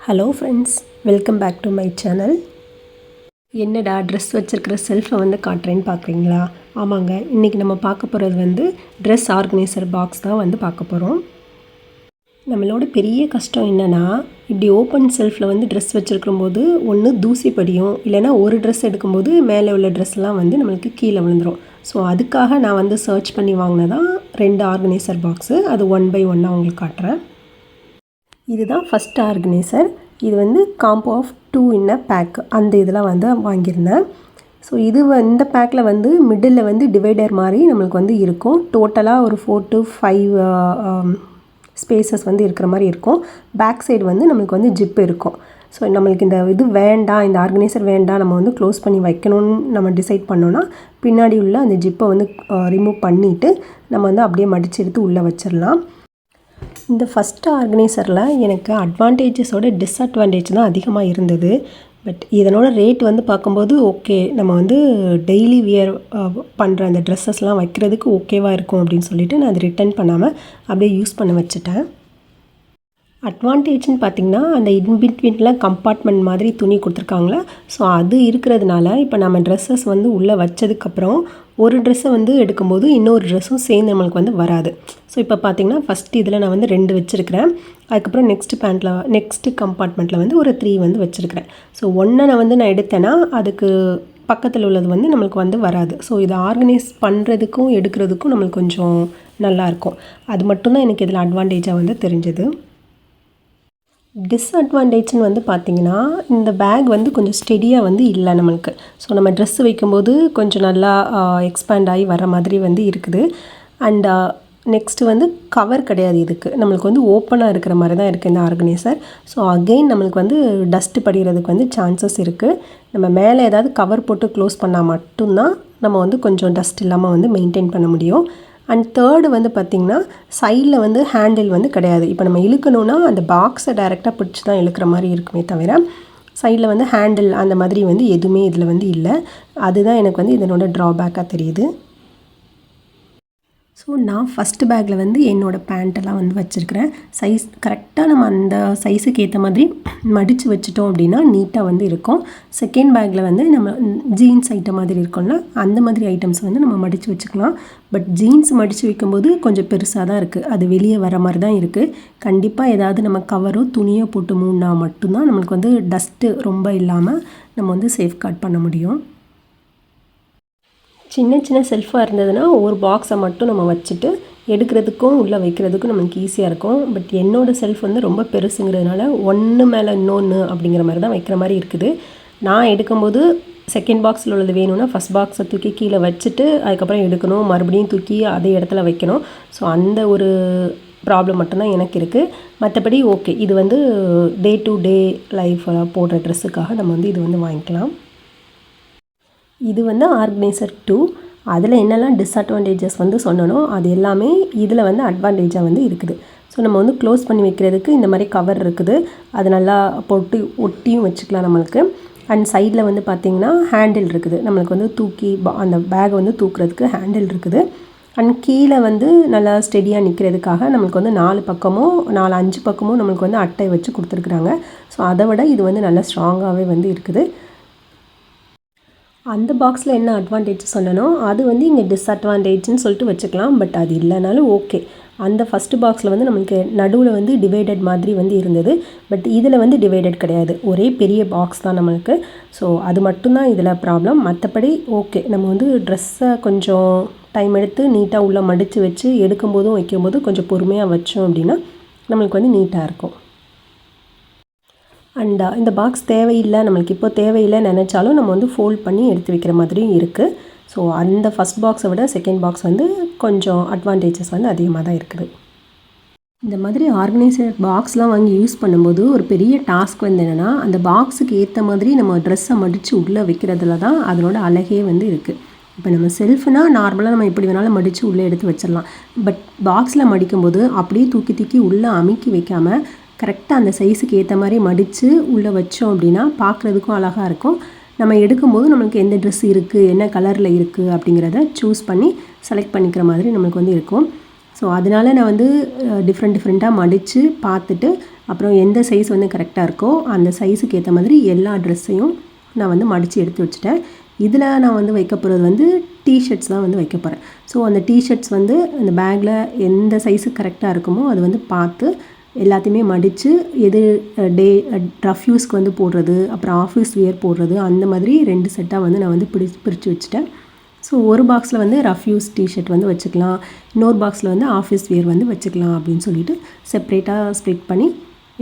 Hello friends, welcome back to my channel. என்னடா dress வச்சுருக்கிற செல்ஃபை வந்து காட்டுறேன்னு பார்க்குறீங்களா? ஆமாங்க, இன்றைக்கி நம்ம பார்க்க போகிறது வந்து ட்ரெஸ் ஆர்கனைசர் பாக்ஸ் தான் வந்து பார்க்க போகிறோம். நம்மளோட பெரிய கஷ்டம் என்னென்னா, இப்படி ஓப்பன் செல்ஃபில் வந்து ட்ரெஸ் வச்சுருக்கும்போது ஒன்று தூசி படியும், இல்லைனா ஒரு ட்ரெஸ் எடுக்கும்போது மேலே உள்ள ட்ரெஸ்லாம் வந்து நம்மளுக்கு கீழே விழுந்துடும். ஸோ அதுக்காக நான் வந்து சர்ச் பண்ணி வாங்கினதான் 2 ஆர்கனைசர் பாக்ஸு. அது 1 by 1 உங்களுக்கு காட்டுறேன். இதுதான் ஃபஸ்ட் ஆர்கனைசர். இது வந்து combo of 2 in a pack, அந்த இதில் வந்து வாங்கியிருந்தேன். ஸோ இந்த பேக்கில் வந்து மிடில் வந்து டிவைடர் மாதிரி நம்மளுக்கு வந்து இருக்கும். டோட்டலாக ஒரு 4 to 5 ஸ்பேசஸ் வந்து இருக்கிற மாதிரி இருக்கும். பேக் சைடு வந்து நம்மளுக்கு வந்து ஜிப் இருக்கும். ஸோ நம்மளுக்கு இந்த இது வேண்டாம், இந்த ஆர்கனைசர் வேண்டாம், நம்ம வந்து க்ளோஸ் பண்ணி வைக்கணும்னு நம்ம டிசைட் பண்ணோன்னா பின்னாடி உள்ள அந்த ஜிப்பை வந்து ரிமூவ் பண்ணிவிட்டு நம்ம வந்து அப்படியே மடித்து எடுத்து உள்ளே வச்சிடலாம். இந்த ஃபஸ்ட்டு ஆர்கனைசரில் எனக்கு அட்வான்டேஜஸோட டிஸ்அட்வான்டேஜ் தான் அதிகமாக இருந்தது. பட் இதனோட ரேட் வந்து பார்க்கும்போது ஓகே, நம்ம வந்து டெய்லி வியர் பண்ணுற அந்த ட்ரெஸ்ஸஸ்லாம் வைக்கிறதுக்கு ஓகேவாக இருக்கும் அப்படின்னு சொல்லிட்டு நான் அதை ரிட்டர்ன் பண்ணாமல் அப்படியே யூஸ் பண்ண வச்சுட்டேன். அட்வான்டேஜ்னு பார்த்திங்கன்னா, அந்த இன்பிட்வீனில் கம்பார்ட்மெண்ட் மாதிரி துணி கொடுத்துருக்காங்களா, ஸோ அது இருக்கிறதுனால இப்போ நம்ம ட்ரெஸ்ஸஸ் வந்து உள்ளே வச்சதுக்கப்புறம் ஒரு ட்ரெஸ்ஸை வந்து எடுக்கும்போது இன்னொரு ட்ரெஸ்ஸும் சேர்ந்து நம்மளுக்கு வந்து வராது. ஸோ இப்போ பார்த்திங்கன்னா ஃபஸ்ட்டு இதில் நான் வந்து 2 வச்சுருக்கிறேன். அதுக்கப்புறம் நெக்ஸ்ட்டு கம்பார்ட்மெண்ட்டில் வந்து ஒரு 3 வந்து வச்சுருக்கிறேன். ஸோ ஒன்றை நான் வந்து எடுத்தேன்னா அதுக்கு பக்கத்தில் உள்ளது வந்து நம்மளுக்கு வந்து வராது. ஸோ இதை ஆர்கனைஸ் பண்ணுறதுக்கும் எடுக்கிறதுக்கும் நம்மளுக்கு கொஞ்சம் நல்லாயிருக்கும். அது மட்டும்தான் எனக்கு இதில் அட்வான்டேஜாக வந்து தெரிஞ்சது. டிஸ்அட்வான்டேஜ்னு வந்து பார்த்திங்கன்னா, இந்த பேக் வந்து கொஞ்சம் ஸ்டெடியாக வந்து இல்லை நம்மளுக்கு. ஸோ நம்ம ட்ரெஸ்ஸு வைக்கும்போது கொஞ்சம் நல்லா எக்ஸ்பேண்ட் ஆகி வர மாதிரி வந்து இருக்குது. அண்ட் நெக்ஸ்ட்டு வந்து கவர் கிடையாது இதுக்கு. நம்மளுக்கு வந்து ஓப்பனாக இருக்கிற மாதிரி தான் இருக்குது இந்த ஆர்கனைசர். ஸோ அகெயின் நம்மளுக்கு வந்து டஸ்ட்டு படிகிறதுக்கு வந்து சான்சஸ் இருக்குது. நம்ம மேலே ஏதாவது கவர் போட்டு க்ளோஸ் பண்ணால் மட்டும்தான் நம்ம வந்து கொஞ்சம் டஸ்ட் இல்லாமல் வந்து மெயின்டைன் பண்ண முடியும். அண்ட் தேர்டு வந்து பார்த்திங்கன்னா, சைடில் வந்து ஹேண்டில் வந்து கிடையாது. இப்போ நம்ம இழுக்கணுன்னா அந்த பாக்ஸை டைரெக்டாக பிடிச்சி தான் இழுக்கிற மாதிரி இருக்குமே தவிர சைடில் வந்து ஹேண்டில் அந்த மாதிரி வந்து எதுவுமே இதில் வந்து இல்லை. அதுதான் எனக்கு வந்து இதனோட ட்ராபேக்காக தெரியுது. ஸோ நான் ஃபஸ்ட்டு பேக்கில் வந்து என்னோடய பேண்ட்டெல்லாம் வந்து வச்சுருக்கிறேன். சைஸ் கரெக்டாக நம்ம அந்த சைஸுக்கு ஏற்ற மாதிரி மடித்து வச்சுட்டோம் அப்படின்னா நீட்டாக வந்து இருக்கும். செகண்ட் பேக்கில் வந்து நம்ம ஜீன்ஸ் ஐட்டம் மாதிரி இருக்கும்ல, அந்த மாதிரி ஐட்டம்ஸ் வந்து நம்ம மடித்து வச்சுக்கலாம். பட் ஜீன்ஸ் மடித்து வைக்கும்போது கொஞ்சம் பெருசாக தான் இருக்குது. அது வெளியே வர மாதிரி தான் இருக்குது. கண்டிப்பாக ஏதாவது நம்ம கவரோ துணியோ போட்டு மூடினா மட்டும்தான் நம்மளுக்கு வந்து டஸ்ட்டு ரொம்ப இல்லாமல் நம்ம வந்து சேஃப்கார்ட் பண்ண முடியும். சின்ன சின்ன செல்ஃபாக இருந்ததுன்னா ஒரு பாக்ஸை மட்டும் நம்ம வச்சுட்டு எடுக்கிறதுக்கும் உள்ளே வைக்கிறதுக்கும் நமக்கு ஈஸியாக இருக்கும். பட் என்னோடய செல்ஃப் வந்து ரொம்ப பெருசுங்கிறதுனால ஒன்று மேலே இன்னொன்று அப்படிங்கிற மாதிரி தான் வைக்கிற மாதிரி இருக்குது. நான் எடுக்கும்போது செகண்ட் பாக்ஸில் உள்ளது வேணும்னா ஃபஸ்ட் பாக்ஸை தூக்கி கீழே வச்சுட்டு அதுக்கப்புறம் எடுக்கணும், மறுபடியும் தூக்கி அதே இடத்துல வைக்கணும். ஸோ அந்த ஒரு ப்ராப்ளம் மட்டும்தான் எனக்கு இருக்குது. மற்றபடி ஓகே, இது வந்து டே டு டே லைஃப்பில் போடுற ட்ரெஸ்ஸுக்காக நம்ம வந்து இது வந்து வாங்கிக்கலாம். இது வந்து ஆர்கனைசர் 2. அதில் என்னெல்லாம் டிஸ்அட்வான்டேஜஸ் வந்து சொன்னனோ அது எல்லாமே இதில் வந்து அட்வான்டேஜாக வந்து இருக்குது. ஸோ நம்ம வந்து க்ளோஸ் பண்ணி வைக்கிறதுக்கு இந்த மாதிரி கவர் இருக்குது. அது நல்லா போட்டு ஒட்டியும் வச்சுக்கலாம் நம்மளுக்கு. அண்ட் சைடில் வந்து பார்த்திங்கன்னா ஹேண்டில் இருக்குது. நம்மளுக்கு வந்து தூக்கி அந்த பேக்கை வந்து தூக்குறதுக்கு ஹேண்டில் இருக்குது. அண்ட் கீழே வந்து நல்லா ஸ்டெடியாக நிற்கிறதுக்காக நம்மளுக்கு வந்து 4 பக்கமும் 4-5 பக்கமும் நம்மளுக்கு வந்து அட்டை வச்சு கொடுத்துருக்குறாங்க. ஸோ அதை விட இது வந்து நல்லா ஸ்ட்ராங்காகவே வந்து இருக்குது. அந்த பாக்ஸில் என்ன அட்வான்டேஜ் சொன்னனோ அது வந்து இங்கே டிஸ்அட்வான்டேஜ்னு சொல்லிட்டு வச்சுக்கலாம். பட் அது இல்லைனாலும் ஓகே. அந்த ஃபஸ்ட்டு பாக்ஸில் வந்து நம்மளுக்கு நடுவில் வந்து டிவைடட் மாதிரி வந்து இருந்தது. பட் இதில் வந்து டிவைடட் கிடையாது, ஒரே பெரிய பாக்ஸ் தான் நம்மளுக்கு. ஸோ அது மட்டும்தான் இதில் ப்ராப்ளம். மற்றபடி ஓகே, நம்ம வந்து ட்ரெஸ்ஸை கொஞ்சம் டைம் எடுத்து நீட்டாக உள்ளே மடித்து வச்சு எடுக்கும்போதும் வைக்கும்போதும் கொஞ்சம் பொறுமையாக வச்சோம் அப்படின்னா நம்மளுக்கு வந்து நீட்டாக இருக்கும். அண்ட் இந்த பாக்ஸ் தேவையில்லை, நம்மளுக்கு இப்போ தேவையில்லை நினச்சாலும் நம்ம வந்து ஃபோல்ட் பண்ணி எடுத்து வைக்கிற மாதிரியும் இருக்குது. ஸோ அந்த ஃபஸ்ட் பாக்ஸை விட செகண்ட் பாக்ஸ் வந்து கொஞ்சம் அட்வான்டேஜஸ் வந்து அதிகமாக தான் இருக்குது. இந்த மாதிரி ஆர்கனைசர் பாக்ஸ்லாம் வாங்கி யூஸ் பண்ணும்போது ஒரு பெரிய டாஸ்க் வந்து என்னென்னா, அந்த பாக்ஸுக்கு ஏற்ற மாதிரி நம்ம ட்ரெஸ்ஸை மடித்து உள்ளே வைக்கிறதுல தான் அதனோட அழகே வந்து இருக்குது. இப்போ நம்ம செல்ஃப்னால் நார்மலாக நம்ம எப்படி வேணாலும் மடித்து உள்ளே எடுத்து வச்சிடலாம். பட் பாக்ஸில் மடிக்கும்போது அப்படியே தூக்கி தூக்கி உள்ளே அமுக்கி வைக்காமல் கரெக்டாக அந்த சைஸுக்கு ஏற்ற மாதிரி மடித்து உள்ளே வச்சோம் அப்படின்னா பார்க்குறதுக்கும் அழகாக இருக்கும். நம்ம எடுக்கும்போது நம்மளுக்கு எந்த ட்ரெஸ் இருக்குது, என்ன கலரில் இருக்குது அப்படிங்கிறத சூஸ் பண்ணி செலக்ட் பண்ணிக்கிற மாதிரி நம்மளுக்கு வந்து இருக்கும். ஸோ அதனால் நான் வந்து டிஃப்ரெண்ட்டாக மடித்து பார்த்துட்டு அப்புறம் எந்த சைஸ் வந்து கரெக்டாக இருக்கோ அந்த சைஸுக்கு ஏற்ற மாதிரி எல்லா ட்ரெஸ்ஸையும் நான் வந்து மடித்து எடுத்து வச்சுட்டேன். இதில் நான் வந்து வைக்க போகிறது வந்து டிஷர்ட்ஸ் தான் வந்து வைக்க போகிறேன். ஸோ அந்த டிஷர்ட்ஸ் வந்து அந்த பேக்கில் எந்த சைஸுக்கு கரெக்டாக இருக்குமோ அது வந்து பார்த்து எல்லாத்தையுமே மடித்து எது ரஃப் யூஸ்க்கு வந்து போடுறது, அப்புறம் ஆஃபீஸ் வியர் போடுறது, அந்த மாதிரி 2 செட்டாக வந்து நான் வந்து பிரித்து வச்சுட்டேன். ஸோ ஒரு பாக்ஸில் வந்து ரஃப் யூஸ் டிஷர்ட் வந்து வச்சுக்கலாம், இன்னொரு பாக்ஸில் வந்து ஆஃபீஸ் வியர் வந்து வச்சுக்கலாம் அப்படின்னு சொல்லிட்டு செப்ரேட்டாக ஸ்ப்ளிட் பண்ணி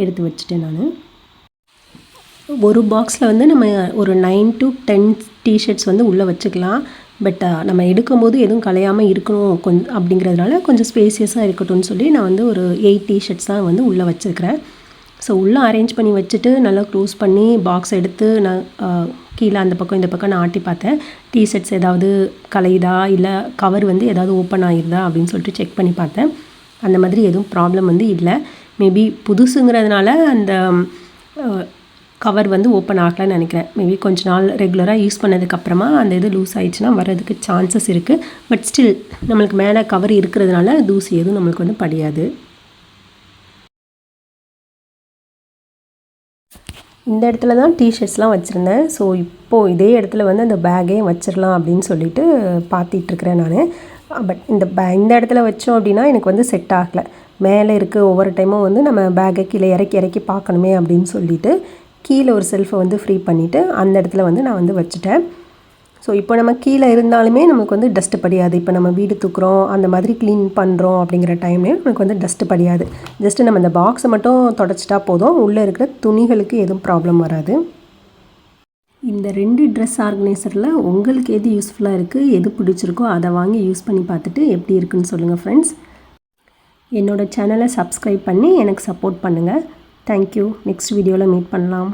எடுத்து வச்சுட்டேன் நான். ஒரு பாக்ஸில் வந்து நம்ம ஒரு 9 to 10 டிஷர்ட்ஸ் வந்து உள்ளே வச்சுக்கலாம். பட் நம்ம எடுக்கும்போது எதுவும் கலையாமல் இருக்கணும் அப்படிங்கிறதுனால கொஞ்சம் ஸ்பேசியஸாக இருக்கட்டும்னு சொல்லி நான் வந்து ஒரு 8 டிஷர்ட்ஸ் தான் வந்து உள்ளே வச்சுருக்கிறேன். ஸோ உள்ளே அரேஞ்ச் பண்ணி வச்சுட்டு நல்லா க்ளோஸ் பண்ணி பாக்ஸ் எடுத்து நான் கீழே அந்த பக்கம் இந்த பக்கம் நான் ஆட்டி பார்த்தேன். டிஷர்ட்ஸ் ஏதாவது கலையுதா இல்லை கவர் வந்து ஏதாவது ஓப்பன் ஆகிருதா அப்படின்னு சொல்லிட்டு செக் பண்ணி பார்த்தேன். அந்த மாதிரி எதுவும் ப்ராப்ளம் வந்து இல்லை. மேபி புதுசுங்கிறதுனால அந்த கவர் வந்து ஓப்பன் ஆகலைன்னு நினைக்கிறேன். மேபி கொஞ்ச நாள் ரெகுலராக யூஸ் பண்ணதுக்கப்புறமா அந்த இது லூஸ் ஆகிடுச்சுன்னா வரதுக்கு சான்சஸ் இருக்குது. பட் ஸ்டில் நம்மளுக்கு மேலே கவர் இருக்கிறதுனால தூசி எதுவும் நம்மளுக்கு வந்து படியாது. இந்த இடத்துல தான் டிஷர்ட்ஸ்லாம் வச்சுருந்தேன். ஸோ இப்போது இதே இடத்துல வந்து அந்த பேக்கையும் வச்சிடலாம் அப்படின்னு சொல்லிட்டு பார்த்துட்ருக்கிறேன் நான். பட் இந்த இடத்துல வச்சோம் அப்படின்னா எனக்கு வந்து செட் ஆகலை. மேலே இருக்குது, ஒவ்வொரு டைமும் வந்து நம்ம பேக்கை கீழே இறக்கி பார்க்கணுமே அப்படின்னு சொல்லிட்டு கீழே ஒரு செல்ஃபை வந்து ஃப்ரீ பண்ணிவிட்டு அந்த இடத்துல வந்து நான் வந்து வச்சுட்டேன். ஸோ இப்போ நம்ம கீழே இருந்தாலுமே நமக்கு வந்து டஸ்ட்டு படியாது. இப்போ நம்ம வீடு தூக்குறோம், அந்த மாதிரி க்ளீன் பண்ணுறோம் அப்படிங்கிற டைம்லேயும் நமக்கு வந்து டஸ்ட்டு படியாது. ஜஸ்ட்டு நம்ம இந்த பாக்ஸை மட்டும் தொடச்சிட்டா போதும், உள்ளே இருக்கிற துணிகளுக்கு எதுவும் ப்ராப்ளம் வராது. இந்த 2 ட்ரெஸ் ஆர்கனைசரில் உங்களுக்கு எது யூஸ்ஃபுல்லாக இருக்குது, எது பிடிச்சிருக்கோ அதை வாங்கி யூஸ் பண்ணி பார்த்துட்டு எப்படி இருக்குன்னு சொல்லுங்கள் ஃப்ரெண்ட்ஸ். என்னோடய சேனலை சப்ஸ்கிரைப் பண்ணி எனக்கு சப்போர்ட் பண்ணுங்கள். தேங்க்யூ. நெக்ஸ்ட் வீடியோவில் மீட் பண்ணலாம்.